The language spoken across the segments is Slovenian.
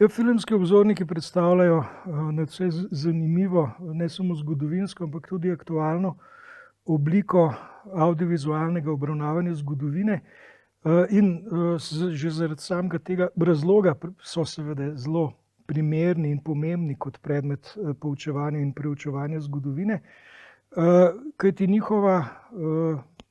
Filmski obzorniki predstavljajo nadvse zanimivo, ne samo zgodovinsko, ampak tudi aktualno obliko avdiovizualnega obravnavanja zgodovine. Že zaradi samega tega razloga so seveda zelo primerni in pomembni kot predmet poučevanja in preučevanja zgodovine, kajti njihova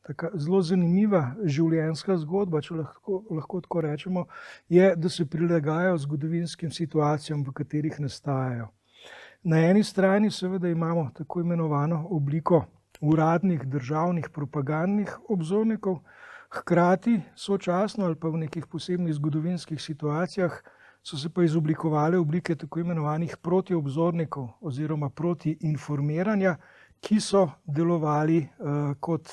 taka zelo zanimiva življenjska zgodba, če lahko tako rečemo, je, da se prilagajajo zgodovinskim situacijam, v katerih nastajajo. Na eni strani seveda imamo tako imenovano obliko uradnih državnih propagandnih obzornikov, hkrati sočasno ali pa v nekih posebnih zgodovinskih situacijah so se pa izoblikovale oblike tako imenovanih protiobzornikov oziroma protiinformiranja, ki so delovali kot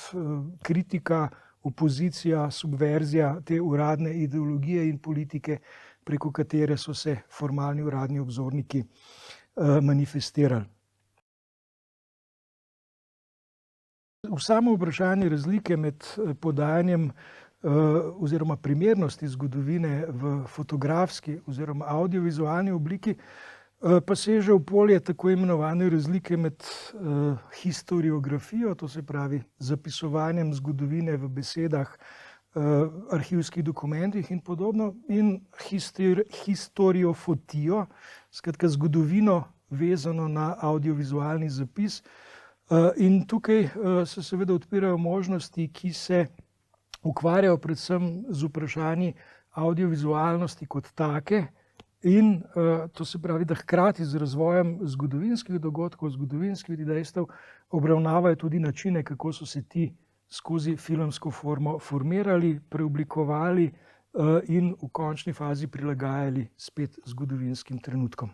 kritika, opozicija, subverzija te uradne ideologije in politike, preko katere so se formalni uradni obzorniki manifestirali. V samo vprašanje razlike med podajanjem oziroma primernosti zgodovine v fotografski oziroma avdiovizualni obliki pa seže v polje tako imenovane razlike med historiografijo, to se pravi zapisovanjem zgodovine v besedah, arhivskih dokumentih in podobno, in historiofotijo, skratka zgodovino vezano na avdiovizualni zapis. In tukaj se seveda odpirajo možnosti, ki se ukvarjajo predvsem z vprašanji avdiovizualnosti kot take, in to se pravi, da hkrati z razvojem zgodovinskih dogodkov, zgodovinskih dejstev obravnavajo tudi načine, kako so se ti skozi filmsko formo formirali, preoblikovali in v končni fazi prilagajali spet zgodovinskim trenutkom.